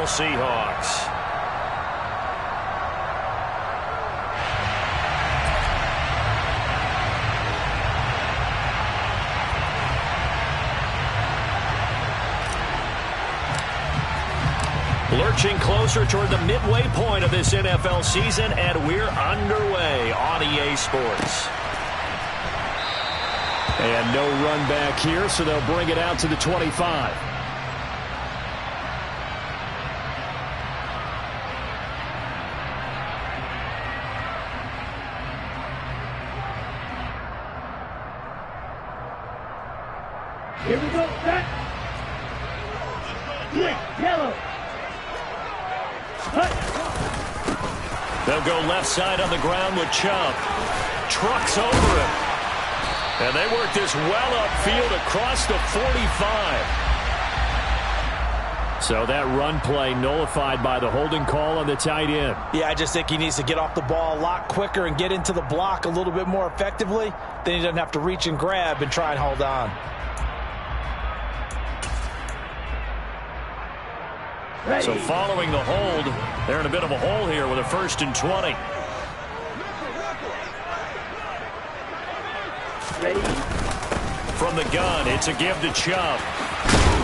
Seattle Seahawks. Lurching closer toward the midway point of this NFL season, and we're underway on EA Sports. And no run back here, so they'll bring it out to the 25. Here we go, set. Yellow. They'll go left side on the ground with Chubb. Trucks over him. And they work this well upfield across the 45. So that run play nullified by the holding call on the tight end. Yeah, I just think he needs to get off the ball a lot quicker and get into the block a little bit more effectively. Then he doesn't have to reach and grab and try and hold on. So following the hold, they're in a bit of a hole here with a 1st and 20. Ready. From the gun, it's a give to Chubb.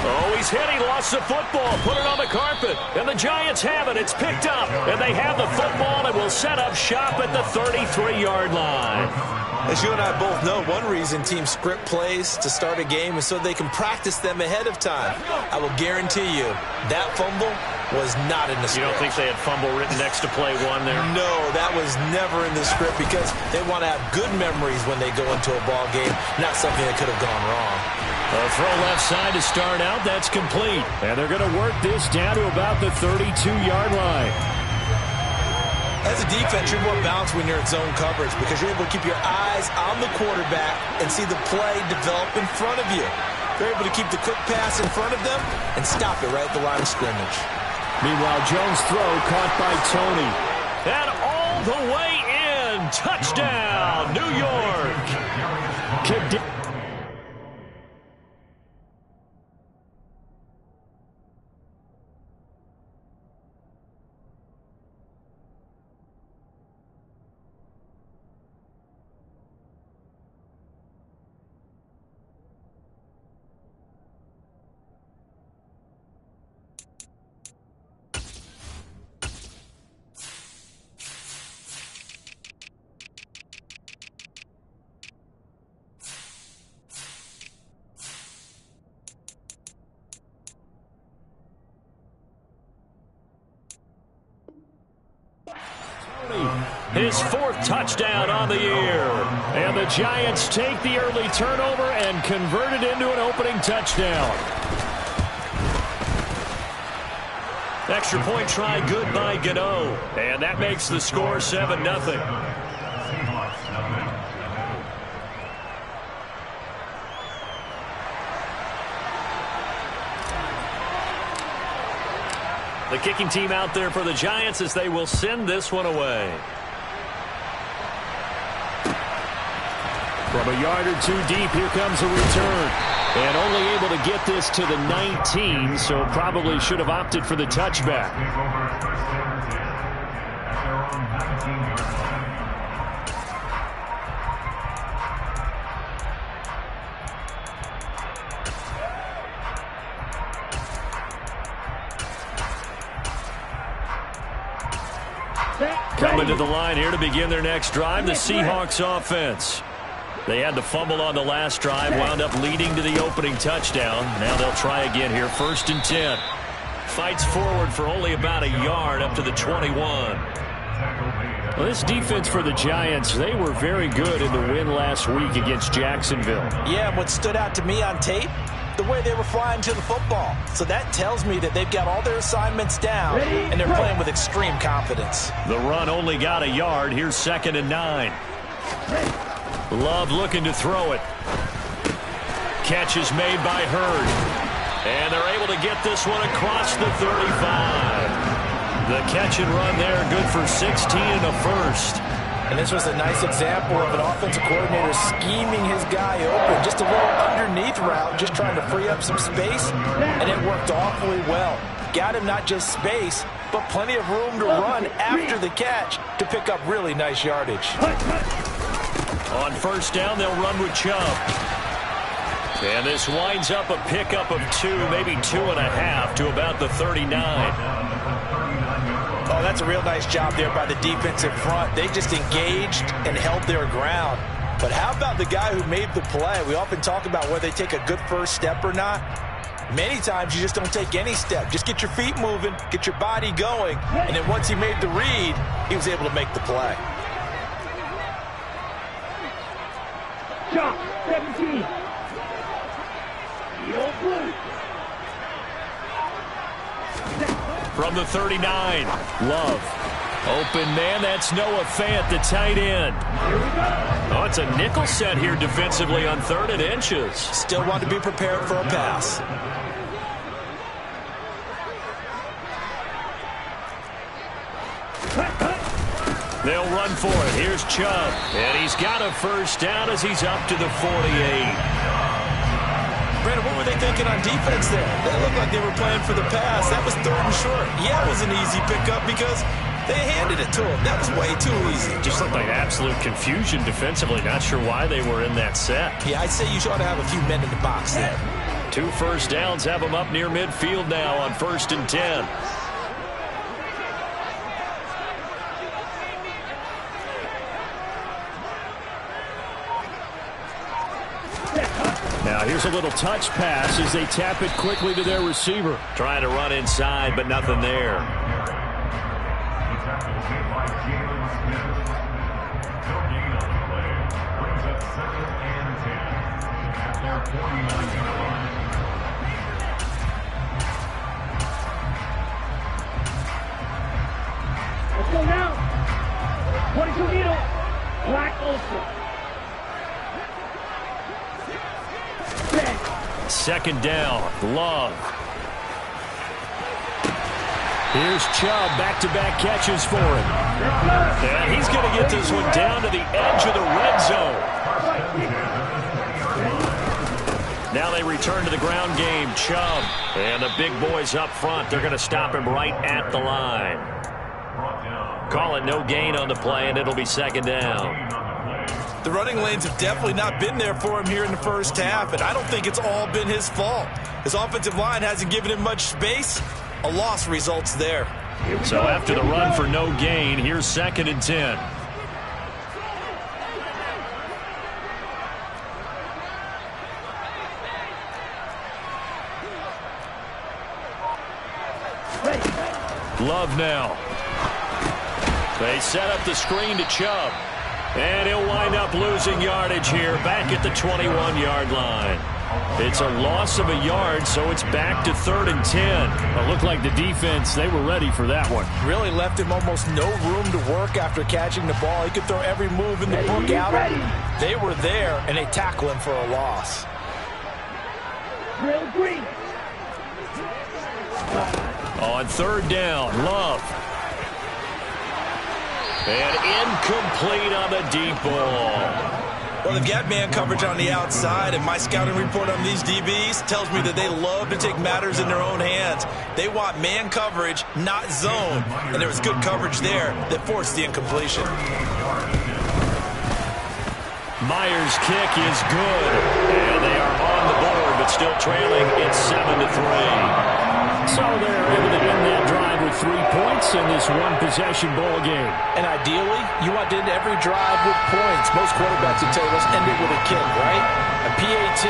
Oh, he's hit. He lost the football. Put it on the carpet. And the Giants have it. It's picked up. And they have the football and will set up shop at the 33-yard line. As you and I both know, one reason teams script plays to start a game is so they can practice them ahead of time. I will guarantee you that fumble was not in the script. You don't think they had fumble written next to play one there? No, that was never in the script because they want to have good memories when they go into a ball game, not something that could have gone wrong. A throw left side to start out. That's complete. And they're going to work this down to about the 32-yard line. As a defense, you're more balanced when you're in zone coverage because you're able to keep your eyes on the quarterback and see the play develop in front of you. They're able to keep the quick pass in front of them and stop it right at the line of scrimmage. Meanwhile, Jones' throw caught by Tony. And all the way in. Touchdown, New York. Kicked it. His 4th touchdown on the year. And the Giants take the early turnover and convert it into an opening touchdown. Extra point try good by Gano. And that makes the score 7-0. The kicking team out there for the Giants as they will send this one away. From a yard or two deep, here comes a return. And only able to get this to the 19, so probably should have opted for the touchback. Coming to the line here to begin their next drive, the Seahawks offense. They had the fumble on the last drive, wound up leading to the opening touchdown. Now they'll try again here, 1st and 10. Fights forward for only about a yard up to the 21. Well, this defense for the Giants, they were very good in the win last week against Jacksonville. Yeah, and what stood out to me on tape, the way they were flying to the football. So that tells me that they've got all their assignments down, and they're playing with extreme confidence. The run only got a yard. Here's 2nd and 9. Love looking to throw it. Catch is made by Hurd. And they're able to get this one across the 35. The catch and run there, good for 16 and a 1st. And this was a nice example of an offensive coordinator scheming his guy open. Just a little underneath route, just trying to free up some space, and it worked awfully well. got him not just space, but plenty of room to run after the catch to pick up really nice yardage. On first down, they'll run with Chubb. And this winds up a pickup of 2, maybe 2.5 to about the 39. Oh, that's a real nice job there by the defensive front. They just engaged and held their ground. But how about the guy who made the play? We often talk about whether they take a good first step or not. Many times you just don't take any step. Just get your feet moving, get your body going, and then once he made the read, he was able to make the play. Shot, 17. From the 39, Love. Open man, that's Noah Fant, the tight end. Oh, it's a nickel set here defensively on 3rd and inches. Still want to be prepared for a pass. They'll run for it. Here's Chubb. And he's got a first down as he's up to the 48. Brandon, what were they thinking on defense there? They looked like they were playing for the pass. That was 3rd and short. Yeah, it was an easy pickup because they handed it to him. That was way too easy. Just looked like absolute confusion defensively. Not sure why they were in that set. Yeah, I'd say you ought to have a few men in the box there. 2 first downs have them up near midfield now on 1st and 10. Now here's a little touch pass as they tap it quickly to their receiver. Trying to run inside, but nothing there. Let's go now. 22 needle. Black Ultra. 2nd down, Love. Here's Chubb, back-to-back catches for him. And he's going to get this one down to the edge of the red zone. Now they return to the ground game. Chubb and the big boys up front. They're going to stop him right at the line. Call it no gain on the play, and it'll be 2nd down. The running lanes have definitely not been there for him here in the first half, and I don't think it's all been his fault. His offensive line hasn't given him much space. A loss results there. So after the run for no gain, here's 2nd and 10. Love now. They set up the screen to Chubb. And he'll wind up losing yardage here back at the 21-yard line. It's a loss of a yard, so it's back to 3rd and 10. It looked like the defense, they were ready for that one. Really left him almost no room to work after catching the ball. He could throw every move in the book out. They were there, and they tackle him for a loss. Real green. On 3rd down, Love. And incomplete on the deep ball. Well, they've got man coverage on the outside, and my scouting report on these DBs tells me that they love to take matters in their own hands. They want man coverage, not zone, and there was good coverage there that forced the incompletion. Myers' kick is good, and they are on the board, but still trailing. It's 7-3. So they're able to end that drive with 3 points in this one-possession ball game. And ideally, you want to end every drive with points. Most quarterbacks would tell you, let's end it with a kick, right? A PAT,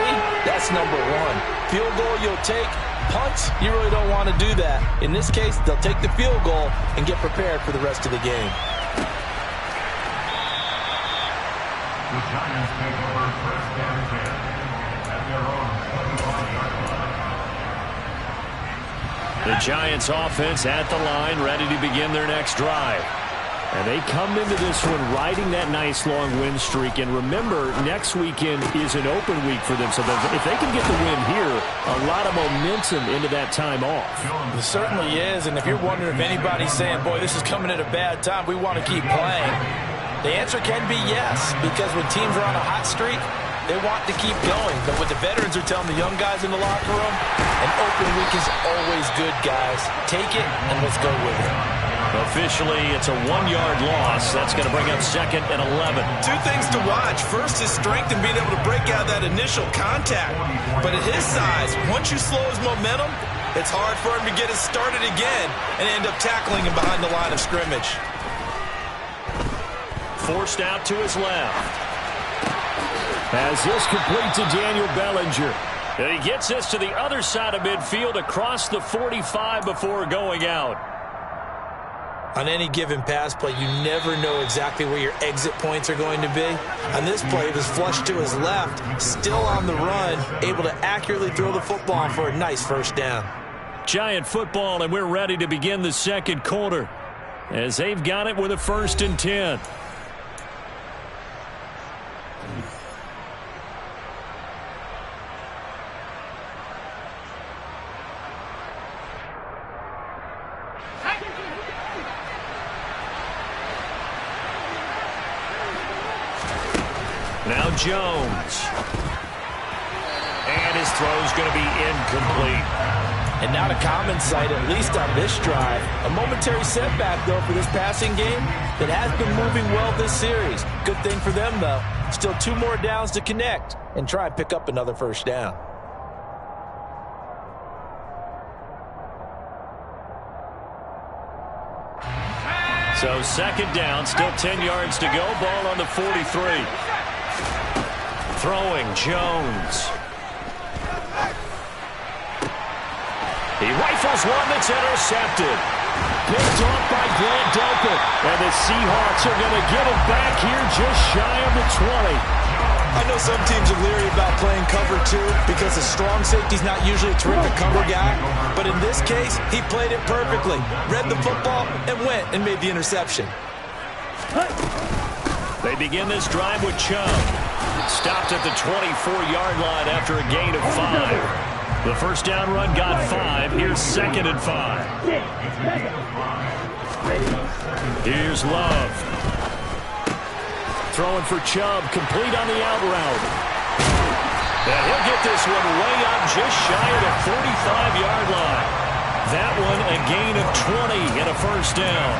that's number 1. Field goal you'll take. Punts, you really don't want to do that. In this case, they'll take the field goal and get prepared for the rest of the game. The Giants take over 1st and 10 at their own 21-yard line. The Giants offense at the line, ready to begin their next drive. And they come into this one riding that nice long win streak. And remember, next weekend is an open week for them. So if they can get the win here, a lot of momentum into that time off. It certainly is. And if you're wondering if anybody's saying, boy, this is coming at a bad time, we want to keep playing, the answer can be yes. Because when teams are on a hot streak, They want to keep going, but what the veterans are telling the young guys in the locker room, an open week is always good, guys. Take it, and let's go with it. Officially, it's a 1-yard loss. That's going to bring up 2nd and 11. Two things to watch. First, his strength and being able to break out that initial contact. But at his size, once you slow his momentum, it's hard for him to get it started again and end up tackling him behind the line of scrimmage. Forced out to his left. As this complete to Daniel Bellinger. And he gets this to the other side of midfield across the 45 before going out. On any given pass play, you never know exactly where your exit points are going to be. On this play, it was flushed to his left, still on the run, able to accurately throw the football for a nice first down. Giant football, and we're ready to begin the second quarter as they've got it with a 1st and 10. Now Jones. And his throw's going to be incomplete. And not a common sight, at least on this drive. A momentary setback, though, for this passing game that has been moving well this series. Good thing for them, though. Still 2 more downs to connect and try and pick up another first down. So 2nd down, still 10 yards to go. Ball on the 43. Throwing, Jones. He rifles one that's intercepted. Picked off by Grant Delpit. And the Seahawks are going to get it back here just shy of the 20. I know some teams are leery about playing cover 2 because a strong safety's not usually a terrific cover guy. But in this case, he played it perfectly. Read the football and went and made the interception. They begin this drive with Chubb. Stopped at the 24-yard line after a gain of 5. The first down run got 5. Here's 2nd and 5. Here's Love. Throwing for Chubb, complete on the out route. And he'll get this one way up just shy of the 45-yard line. That one a gain of 20 and a first down.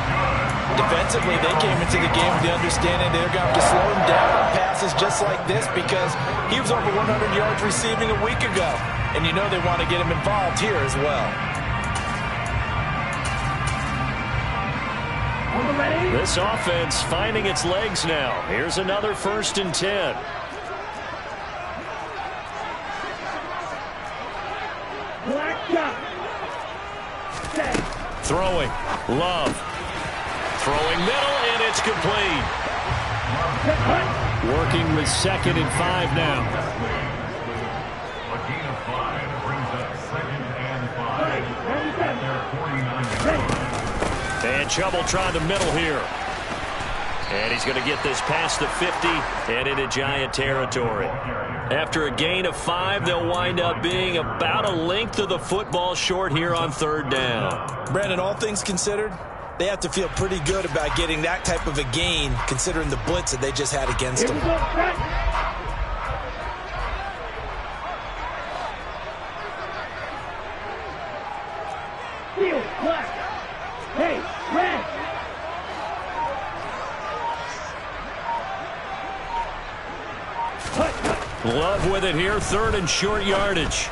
Defensively, they came into the game with the understanding they're going to have to slow him down on passes just like this because he was over 100 yards receiving a week ago. And you know they want to get him involved here as well. This offense finding its legs now. Here's another 1st and 10. Throwing. Love. Throwing middle, and it's complete. Working with 2nd and 5 now. A gain of 5 brings up 2nd and 5 at their 49 yard. And Chubb will try the middle here. And he's going to get this past the 50 and into Giant territory. After a gain of 5, they'll wind up being about a length of the football short here on 3rd down. Brandon, all things considered, they have to feel pretty good about getting that type of a gain considering the blitz that they just had against them. Hey, red. Love with it here, 3rd and short yardage.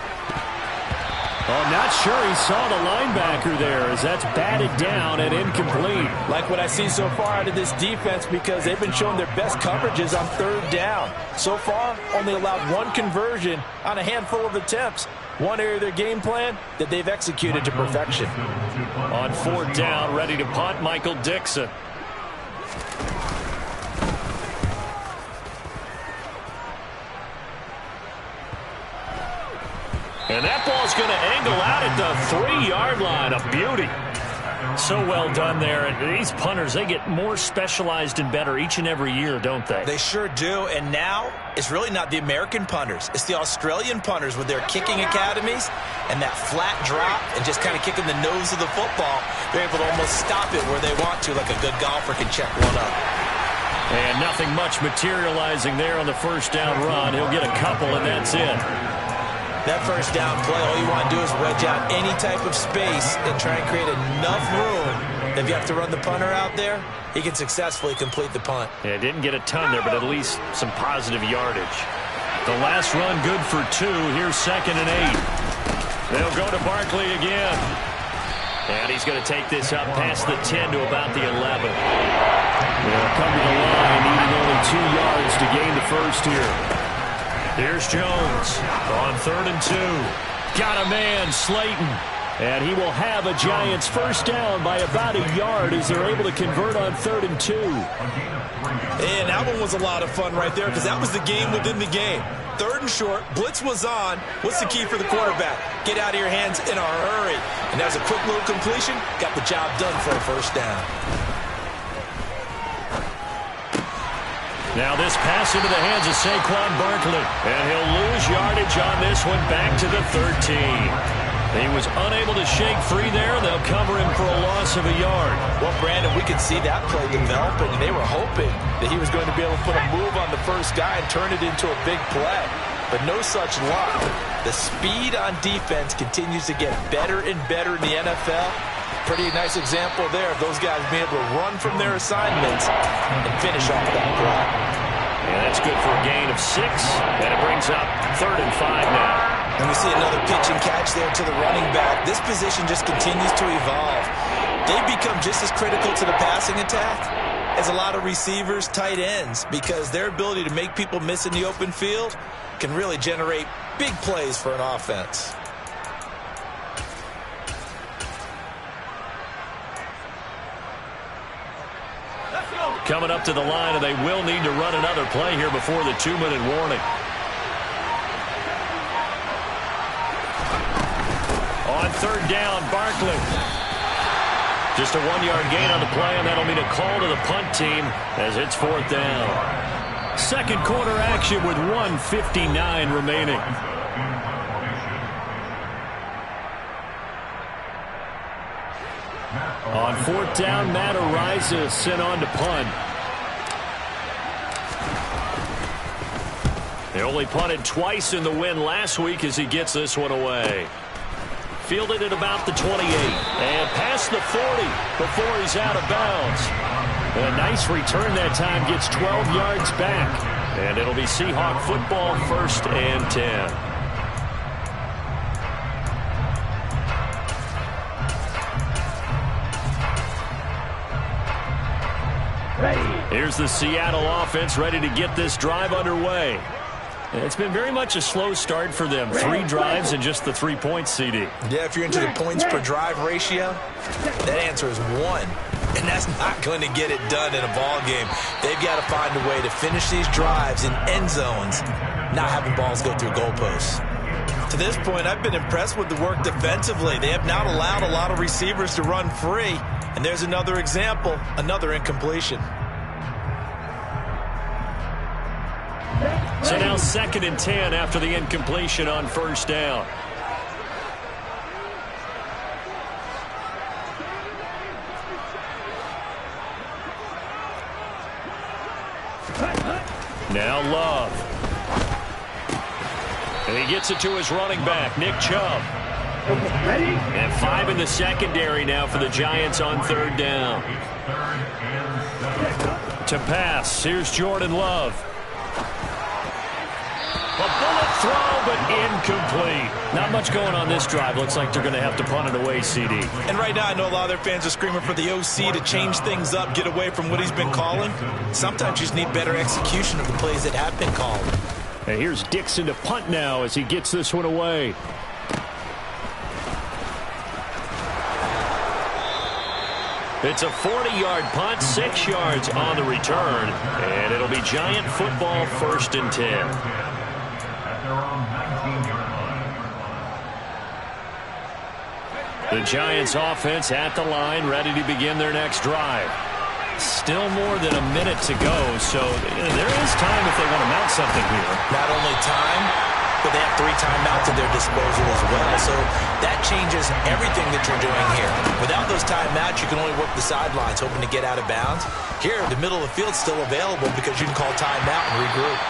I'm not sure he saw the linebacker there as that's batted down and incomplete. Like what I see so far out of this defense because they've been showing their best coverages on 3rd down. So far, only allowed 1 conversion on a handful of attempts. One area of their game plan that they've executed to perfection. On 4th down, ready to punt, Michael Dixon. And that ball's going to angle out at the 3-yard line. A beauty. So well done there. And these punters, they get more specialized and better each and every year, don't they? They sure do. And now it's really not the American punters. It's the Australian punters with their kicking academies and that flat drop and just kind of kicking the nose of the football. They're able to almost stop it where they want to, like a good golfer can check one up. And nothing much materializing there on the first down run. He'll get a couple, and that's it. That first down play, all you want to do is wedge out any type of space and try and create enough room. If you have to run the punter out there, he can successfully complete the punt. Yeah, didn't get a ton there, but at least some positive yardage. The last run good for 2. Here's 2nd and 8. They'll go to Barkley again. And he's going to take this up past the 10 to about the 11. They'll come to the line, needing only 2 yards to gain the first here. Here's Jones on 3rd and 2. Got a man, Slayton. And he will have a Giants first down by about a yard as they're able to convert on 3rd and 2. And that one was a lot of fun right there because that was the game within the game. 3rd and short, blitz was on. What's the key for the quarterback? Get out of your hands in a hurry. And that was a quick little completion. Got the job done for a first down. Now this pass into the hands of Saquon Barkley. And he'll lose yardage on this one back to the 13. He was unable to shake free there. They'll cover him for a loss of a yard. Well, Brandon, we could see that play developing, and they were hoping that he was going to be able to put a move on the first guy and turn it into a big play. But no such luck. The speed on defense continues to get better and better in the NFL. Pretty nice example there of those guys being able to run from their assignments and finish off that play. And that's good for a gain of 6. And it brings up 3rd and 5 now. And we see another pitch and catch there to the running back. This position just continues to evolve. They become just as critical to the passing attack as a lot of receivers, tight ends, because their ability to make people miss in the open field can really generate big plays for an offense. Coming up to the line, and they will need to run another play here before the 2-minute warning. On 3rd down, Barkley. Just a 1-yard gain on the play, and that'll mean a call to the punt team as it's 4th down. Second quarter action with 1:59 remaining. On 4th down, Matt Ariza sent on to punt. They only punted twice in the win last week as he gets this one away. Fielded at about the 28 and past the 40 before he's out of bounds. A nice return that time, gets 12 yards back. And it'll be Seahawk football, 1st and 10. Here's the Seattle offense ready to get this drive underway. It's been very much a slow start for them. 3 drives and just the 3 points, CD. Yeah, if you're into the points per drive ratio, that answer is 1. And that's not going to get it done in a ball game. They've got to find a way to finish these drives in end zones, not having balls go through goalposts. To this point, I've been impressed with the work defensively. They have not allowed a lot of receivers to run free. And there's another example, another incompletion. So now 2nd and 10 after the incompletion on 1st down. Now Love. And he gets it to his running back, Nick Chubb. And 5 in the secondary now for the Giants on 3rd down. To pass, here's Jordan Love. A bullet throw, but incomplete. Not much going on this drive. Looks like they're going to have to punt it away, CD. And right now, I know a lot of their fans are screaming for the OC to change things up, get away from what he's been calling. Sometimes you just need better execution of the plays that have been called. And here's Dixon to punt now as he gets this one away. It's a 40-yard punt, 6 yards on the return. And it'll be Giant football, 1st and 10. The Giants offense at the line, ready to begin their next drive. Still more than a minute to go, so there is time if they want to mount something here. Not only time, but they have 3 timeouts at their disposal as well. So that changes everything that you're doing here. Without those timeouts, you can only work the sidelines, hoping to get out of bounds. Here, the middle of the field's still available because you can call timeout and regroup.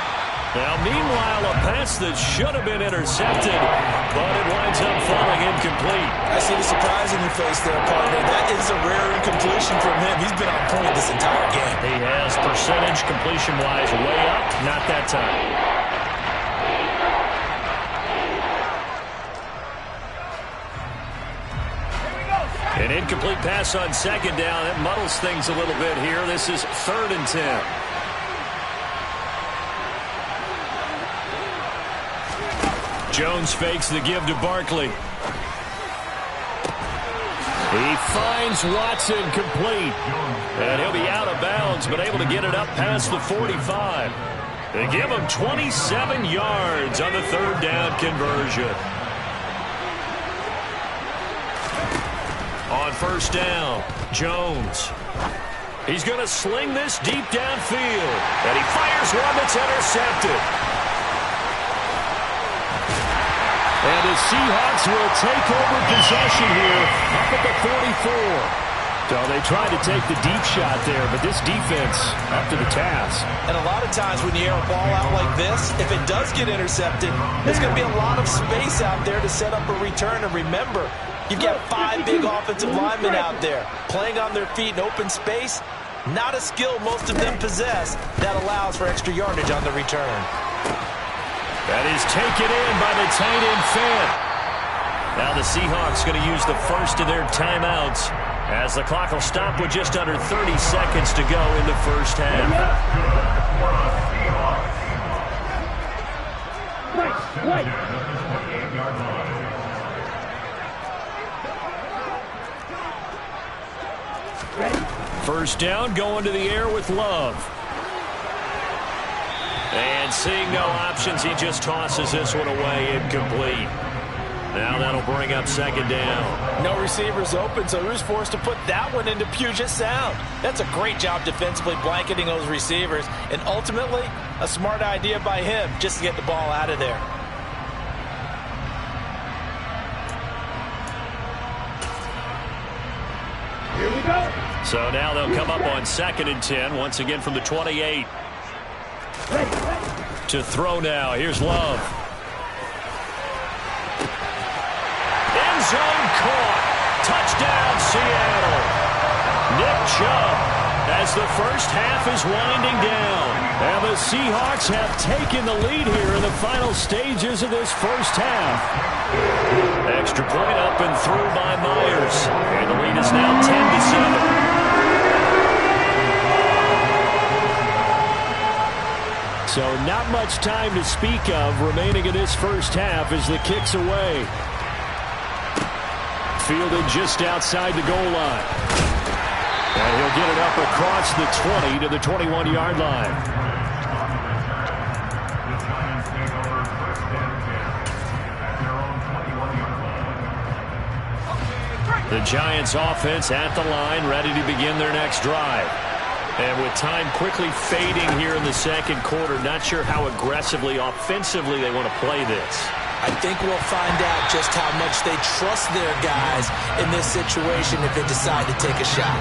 Now, meanwhile, a pass that should have been intercepted, but it winds up falling incomplete. I see the surprise in your face there, partner. That is a rare incompletion from him. He's been on point this entire game. He has percentage completion-wise way up, not that time. An incomplete pass on second down. That muddles things a little bit here. This is 3rd and 10. Jones fakes the give to Barkley. He finds Watson complete. And he'll be out of bounds, but able to get it up past the 45. They give him 27 yards on the 3rd down conversion. On 1st down, Jones. He's going to sling this deep downfield. And he fires one that's intercepted. And the Seahawks will take over possession here up at the 44. So they tried to take the deep shot there, but this defense up to the task. And a lot of times when you air a ball out like this, if it does get intercepted, there's going to be a lot of space out there to set up a return. And remember, you've got 5 big offensive linemen out there playing on their feet in open space. Not a skill most of them possess that allows for extra yardage on the return. That is taken in by the tight end Fant. Now the Seahawks going to use the first of their timeouts as the clock will stop with just under 30 seconds to go in the first half. First down, going to the air with Love. And seeing no options, he just tosses this one away, incomplete. Now that'll bring up 2nd down. No receivers open, so who's forced to put that one into Puget Sound? That's a great job defensively blanketing those receivers, and ultimately, a smart idea by him just to get the ball out of there. Here we go. So now they'll come up on 2nd and 10, once again from the 28. To throw now. Here's Love. End zone caught. Touchdown, Seattle. Nick Chubb as the first half is winding down. And the Seahawks have taken the lead here in the final stages of this first half. Extra point up and through by Myers. And the lead is now 10-7. So not much time to speak of remaining in this first half as the kick's away. Fielded just outside the goal line. And he'll get it up across the 20 to the 21-yard line. The Giants offense at the line, ready to begin their next drive. And with time quickly fading here in the 2nd quarter, not sure how aggressively, offensively they want to play this. I think we'll find out just how much they trust their guys in this situation if they decide to take a shot.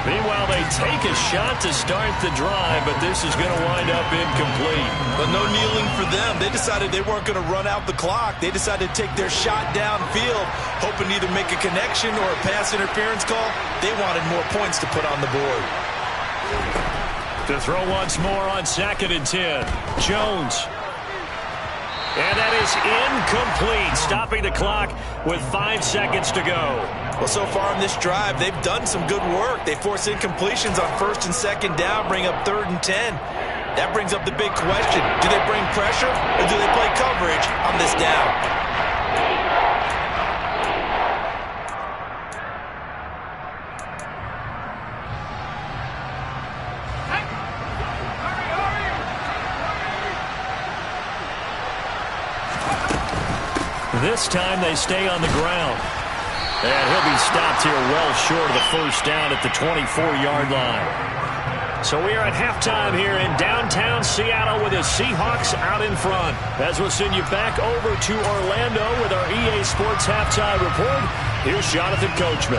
Meanwhile, they take a shot to start the drive, but this is going to wind up incomplete. But no kneeling for them. They decided they weren't going to run out the clock. They decided to take their shot downfield, hoping to either make a connection or a pass interference call. They wanted more points to put on the board. To throw once more on 2nd and 10. Jones. And that is incomplete, stopping the clock with 5 seconds to go. Well, so far in this drive, they've done some good work. They force incompletions on 1st and 2nd down, bring up 3rd and 10. That brings up the big question. Do they bring pressure or do they play coverage on this down? This time they stay on the ground. And he'll be stopped here well short of the first down at the 24-yard line. So we are at halftime here in downtown Seattle with the Seahawks out in front. As we'll send you back over to Orlando with our EA Sports Halftime Report, here's Jonathan Coachman.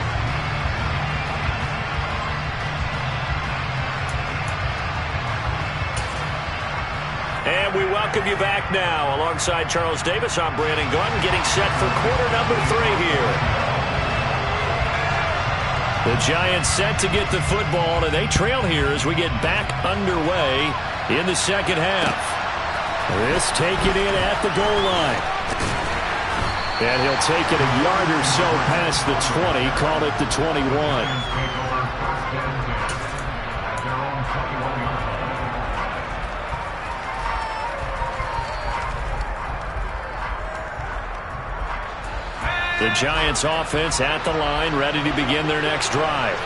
And we welcome you back now. Alongside Charles Davis, I'm Brandon Gunn, getting set for quarter number 3 here. The Giants set to get the football, and they trail here as we get back underway in the second half. This taken in at the goal line. And he'll take it a yard or so past the 20, call it the 21. The Giants offense at the line, ready to begin their next drive.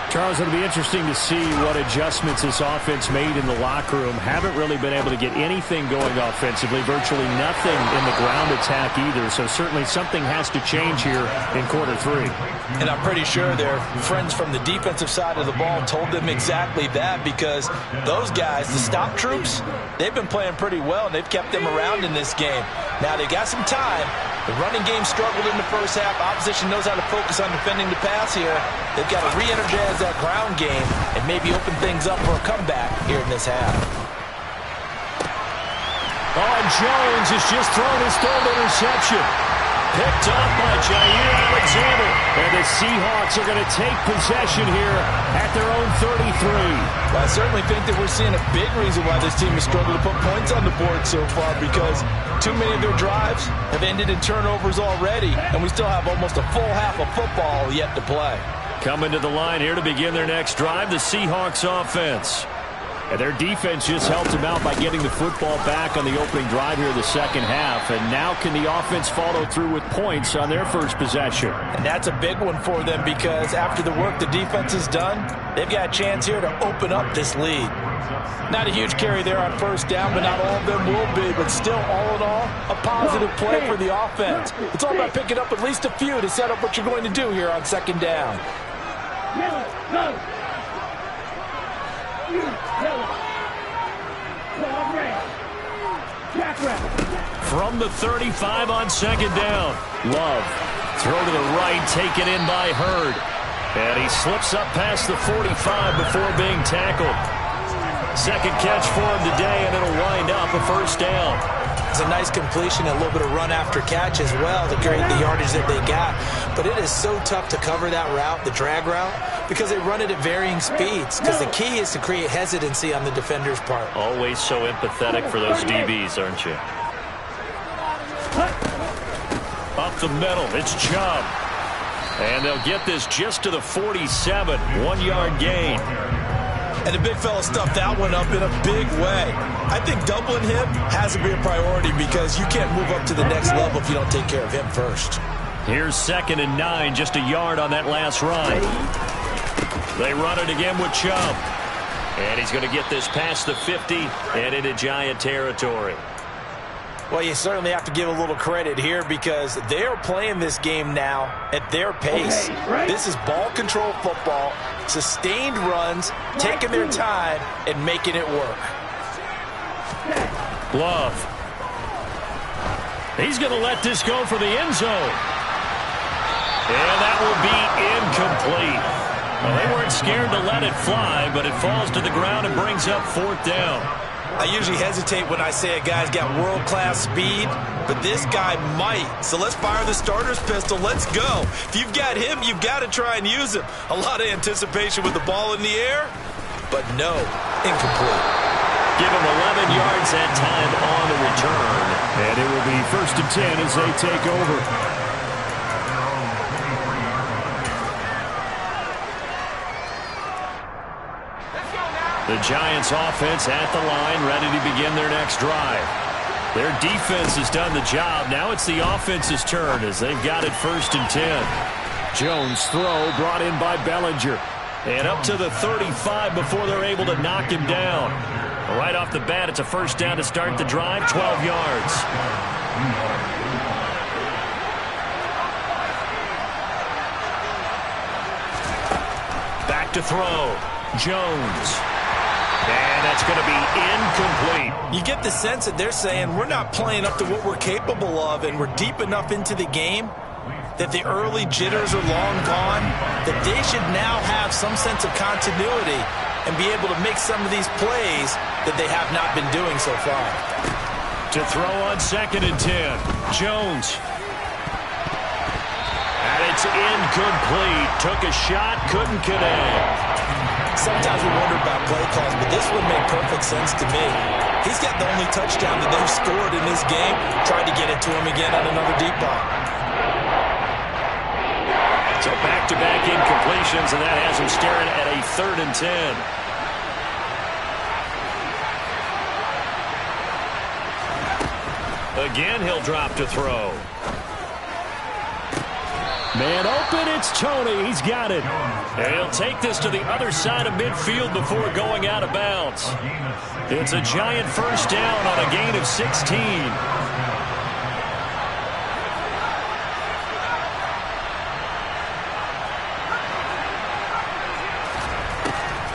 Charles, it'll be interesting to see what adjustments this offense made in the locker room. Haven't really been able to get anything going offensively, virtually nothing in the ground attack either. So certainly something has to change here in quarter 3. And I'm pretty sure their friends from the defensive side of the ball told them exactly that, because those guys, the stop troops, they've been playing pretty well, and they've kept them around in this game. Now they got some time. The running game struggled in the first half. Opposition knows how to focus on defending the pass here. They've got to re-energize that ground game and maybe open things up for a comeback here in this half. Oh, Jones has just thrown his 3rd interception. Picked up by Jair Alexander. And the Seahawks are going to take possession here at their own 33. Well, I certainly think that we're seeing a big reason why this team has struggled to put points on the board so far, because too many of their drives have ended in turnovers already, and we still have almost a full half of football yet to play. Coming to the line here to begin their next drive, the Seahawks offense. And their defense just helped them out by getting the football back on the opening drive here in the second half. And now can the offense follow through with points on their first possession? And that's a big one for them, because after the work the defense has done, they've got a chance here to open up this lead. Not a huge carry there on first down, but not all of them will be. But still, all in all, a positive play for the offense. It's all about picking up at least a few to set up what you're going to do here on second down. From the 35 on second down. Love. Throw to the right, taken in by Hurd. And he slips up past the 45 before being tackled. Second catch for him today, and it'll wind up a first down. It's a nice completion, a little bit of run after catch as well to create the yardage that they got. But it is so tough to cover that route, the drag route, because they run it at varying speeds. Because the key is to create hesitancy on the defender's part. Always so empathetic for those DBs, aren't you? Up the middle, it's Chubb. And they'll get this just to the 47, 1-yard gain. And the big fella stuffed that one up in a big way. I think doubling him has to be a priority, because you can't move up to the next level if you don't take care of him first. Here's 2nd and 9, just a yard on that last run. They run it again with Chubb. And he's going to get this past the 50 and into Giant territory. Well, you certainly have to give a little credit here, because they're playing this game now at their pace. This is ball control football, sustained runs, taking their time and making it work. Love. He's going to let this go for the end zone. And that will be incomplete. Well, they weren't scared to let it fly, but it falls to the ground and brings up 4th down. I usually hesitate when I say a guy's got world-class speed, but this guy might. So let's fire the starter's pistol. Let's go. If you've got him, you've got to try and use him. A lot of anticipation with the ball in the air, but no, incomplete. Give him 11 yards that time on the return. And it will be 1st and 10 as they take over. The Giants offense at the line, ready to begin their next drive. Their defense has done the job. Now it's the offense's turn as they've got it 1st and 10. Jones throw brought in by Bellinger. And up to the 35 before they're able to knock him down. Right off the bat, it's a first down to start the drive, 12 yards. Back to throw. Jones. And that's going to be incomplete. You get the sense that they're saying we're not playing up to what we're capable of, and we're deep enough into the game that the early jitters are long gone, that they should now have some sense of continuity and be able to make some of these plays that they have not been doing so far. To throw on 2nd and 10, Jones. And it's incomplete. Took a shot, couldn't connect. Sometimes we wonder about play calls, but this one made perfect sense to me. He's got the only touchdown that they've scored in this game. Tried to get it to him again on another deep ball. So back-to-back incompletions, and that has him staring at a 3rd and 10. Again, he'll drop to throw. Man open, it's Tony. He's got it. And he'll take this to the other side of midfield before going out of bounds. It's a giant first down on a gain of 16.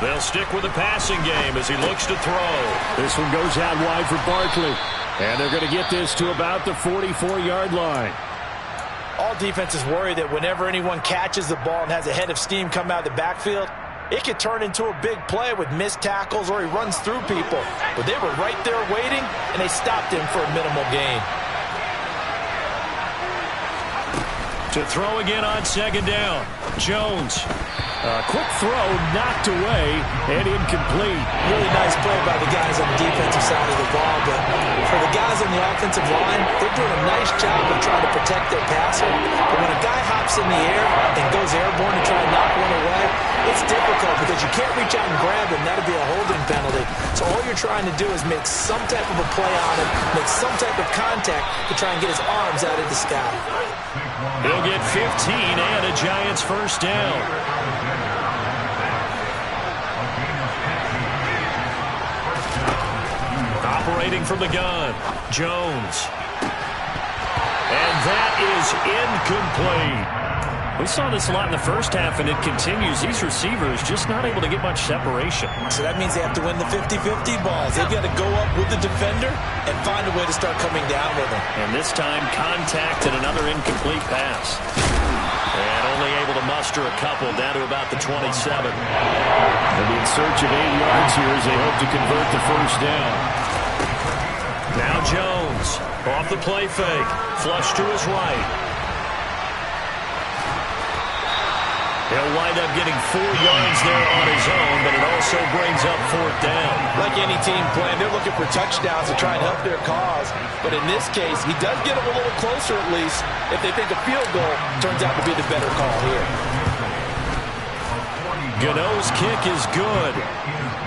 They'll stick with the passing game as he looks to throw. This one goes out wide for Barkley. And they're going to get this to about the 44-yard line. All defenses worry that whenever anyone catches the ball and has a head of steam come out of the backfield, it could turn into a big play with missed tackles or he runs through people. But they were right there waiting, and they stopped him for a minimal gain. To throw again on 2nd down, Jones. A quick throw knocked away and incomplete. Really nice play by the guys on the defensive side of the ball, but for the guys on the offensive line, they're doing a nice job of trying to protect their passer. But when a guy hops in the air and goes airborne to try and knock one away, it's difficult because you can't reach out and grab him. That'd be a holding penalty. So all you're trying to do is make some type of a play on him, make some type of contact to try and get his arms out of the sky. He'll get 15 and a Giants first down. Operating from the gun, Jones. And that is incomplete. We saw this a lot in the first half, and it continues. These receivers just not able to get much separation. So that means they have to win the 50-50 balls. They've got to go up with the defender and find a way to start coming down with him. And this time, contact and another incomplete pass. And only able to muster a couple down to about the 27. They'll be in search of 8 yards here as they hope to convert the first down. Now Jones, off the play fake, flush to his right. He'll wind up getting 4 yards there on his own, but it also brings up 4th down. Like any team playing, they're looking for touchdowns to try and help their cause. But in this case, he does get them a little closer at least if they think a field goal turns out to be the better call here. Gano's kick is good.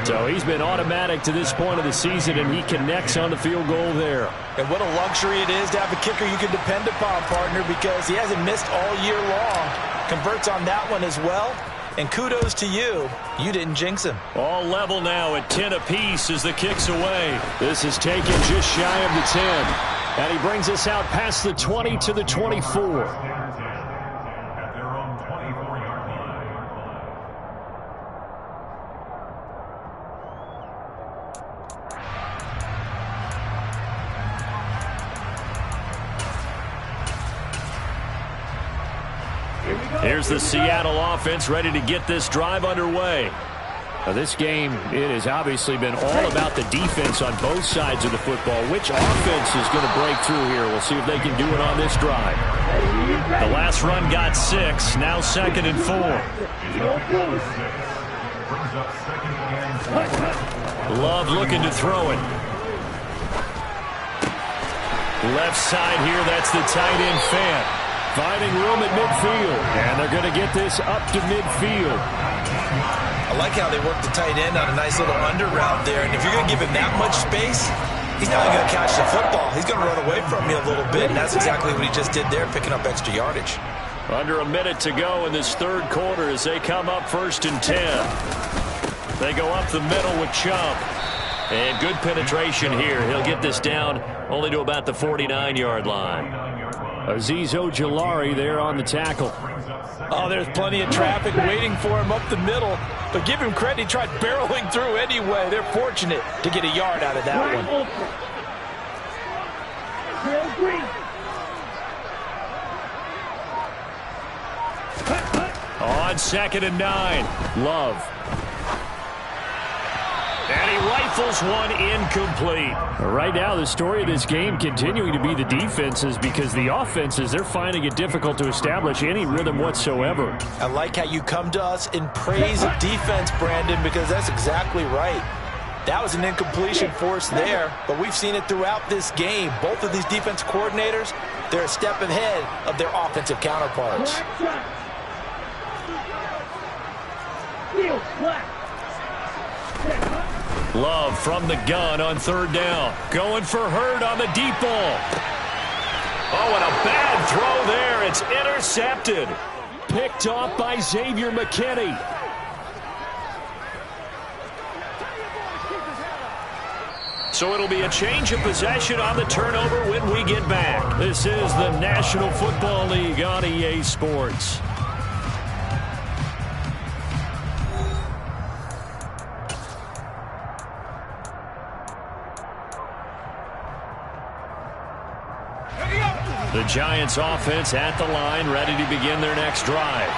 So he's been automatic to this point of the season, and he connects on the field goal there. And what a luxury it is to have a kicker you can depend upon, partner, because he hasn't missed all year long. Converts on that one as well. And kudos to you. You didn't jinx him. All level now at 10 apiece as the kick's away. This is taken just shy of the 10. And he brings us out past the 20 to the 24. Here's the Seattle offense ready to get this drive underway. Now this game, it has obviously been all about the defense on both sides of the football. Which offense is going to break through here? We'll see if they can do it on this drive. The last run got 6, now 2nd and 4. Love looking to throw it. Left side here, that's the tight end Fant. Finding room at midfield, and they're going to get this up to midfield. I like how they work the tight end on a nice little under route there, and if you're going to give him that much space, he's not going to catch the football. He's going to run away from you a little bit, and that's exactly what he just did there, picking up extra yardage. Under a minute to go in this 3rd quarter as they come up 1st and 10. They go up the middle with Chubb. And good penetration here. He'll get this down only to about the 49-yard line. Azeez Ojulari there on the tackle. Oh, there's plenty of traffic waiting for him up the middle. But give him credit, he tried barreling through anyway. They're fortunate to get a yard out of that one. On 2nd and 9, Love. And he rifles one incomplete. Right now, the story of this game continuing to be the defenses, because the offenses, they're finding it difficult to establish any rhythm whatsoever. I like how you come to us in praise of defense, Brandon, because that's exactly right. That was an incompletion force there, but we've seen it throughout this game. Both of these defense coordinators, they're a step ahead of their offensive counterparts. Love from the gun on 3rd down. Going for Hurd on the deep ball. Oh, and a bad throw there. It's intercepted. Picked off by Xavier McKinney. So it'll be a change of possession on the turnover when we get back. This is the National Football League on EA Sports. The Giants offense at the line, ready to begin their next drive.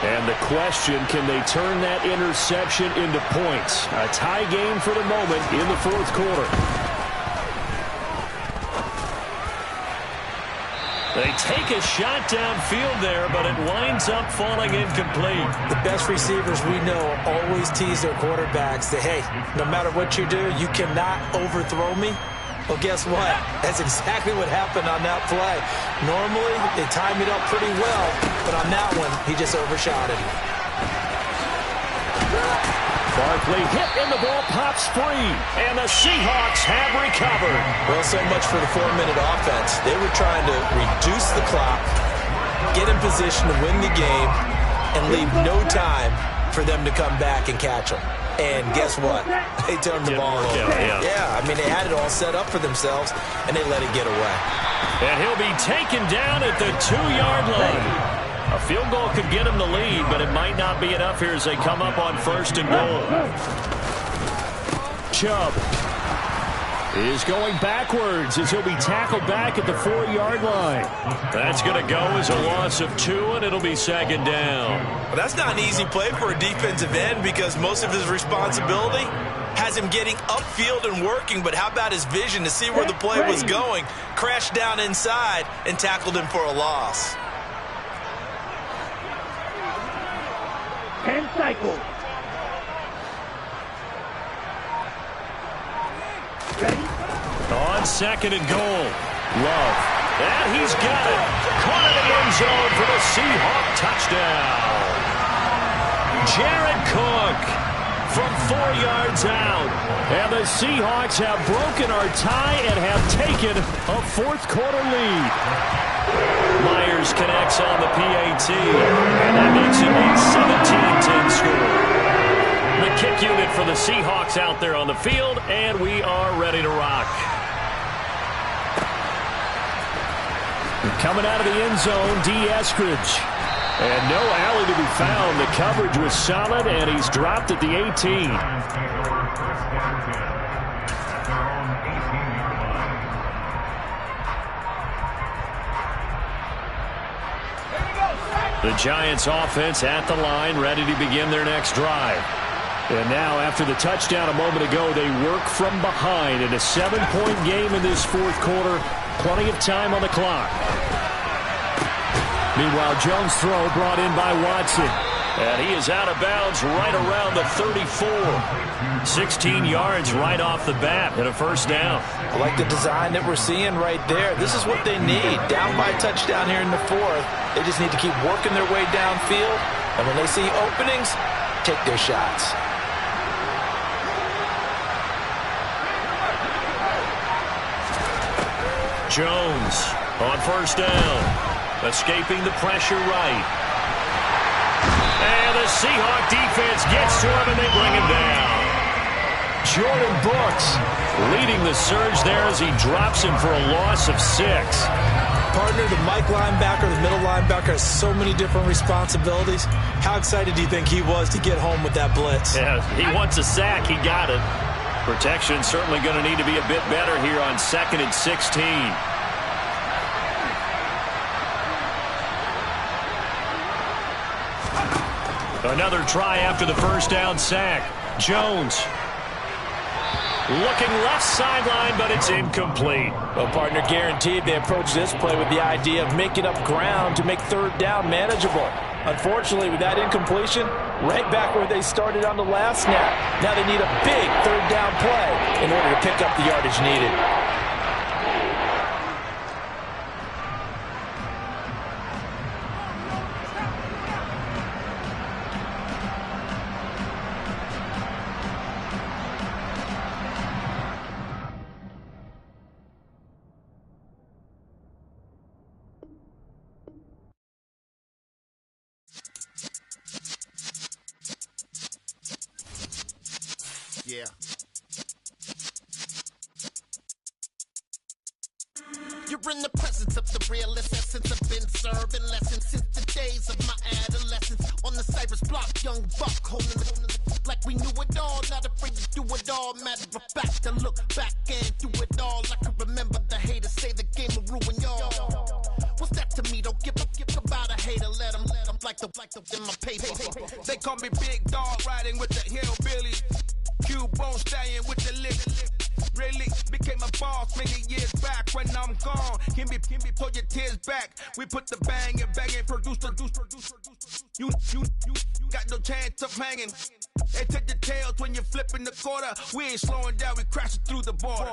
And the question, can they turn that interception into points? A tie game for the moment in the 4th quarter. They take a shot downfield there, but it winds up falling incomplete. The best receivers we know always tease their quarterbacks that, hey, no matter what you do, you cannot overthrow me. Well, guess what? That's exactly what happened on that play. Normally, they time it up pretty well, but on that one, he just overshot it. Barkley hit and the ball pops free, and the Seahawks have recovered. Well, so much for the 4-minute offense. They were trying to reduce the clock, get in position to win the game, and leave no time for them to come back and catch them. And guess what? They turned the ball over. Yeah, I mean, they had it all set up for themselves, and they let it get away. And he'll be taken down at the 2-yard line. A field goal could get him the lead, but it might not be enough here as they come up on 1st and goal. Chubb is going backwards as he'll be tackled back at the 4-yard line. That's going to go as a loss of 2, and it'll be 2nd down. Well, that's not an easy play for a defensive end because most of his responsibility has him getting upfield and working, but how about his vision to see where the play was going, crashed down inside, and tackled him for a loss. 10 cycles. On 2nd and goal, Love. And he's got it. Caught in the end zone for the Seahawk touchdown. Jared Cook from 4 yards out. And the Seahawks have broken our tie and have taken a 4th quarter lead. Myers connects on the PAT, and that makes it a 17-10 score. The kick unit for the Seahawks out there on the field, and we are ready to rock. Coming out of the end zone, D. Eskridge. And no alley to be found. The coverage was solid, and he's dropped at the 18. The Giants offense at the line, ready to begin their next drive. And now, after the touchdown a moment ago, they work from behind in a 7-point game in this 4th quarter. Plenty of time on the clock. Meanwhile, Jones' throw brought in by Watson. And he is out of bounds right around the 34. 16 yards right off the bat and a 1st down. I like the design that we're seeing right there. This is what they need. Down by a touchdown here in the 4th. They just need to keep working their way downfield. And when they see openings, take their shots. Jones on 1st down. Escaping the pressure right. And the Seahawk defense gets to him, and they bring him down. Jordan Brooks leading the surge there as he drops him for a loss of 6. Partner, the Mike linebacker, the middle linebacker has so many different responsibilities. How excited do you think he was to get home with that blitz? Yeah, he wants a sack. He got it. Protection certainly going to need to be a bit better here on 2nd and 16. Another try after the first down sack. Jones looking left sideline, but it's incomplete. Well, partner, guaranteed they approach this play with the idea of making up ground to make 3rd down manageable. Unfortunately, with that incompletion, right back where they started on the last snap. Now they need a big 3rd down play in order to pick up the yardage needed. Yeah. You're in the presence of the realest essence. I've been serving lessons since the days of my adolescence. On the Cypress block, young buck holding the like we knew it all. Not afraid to do it all. Matter of fact, to look back and do it all. I can remember the haters say the game will ruin y'all. What's that to me? Don't give about a hater. Let them like the in my paper. They call me Big Dog, riding with the hillbilly. Cubone staying with the lick. Really became a boss many years back. When I'm gone, can be pull your tears back. We put the bang and produce. You got no chance of hanging. They take the tails when you're flipping the quarter. We ain't slowing down, we crashing through the border.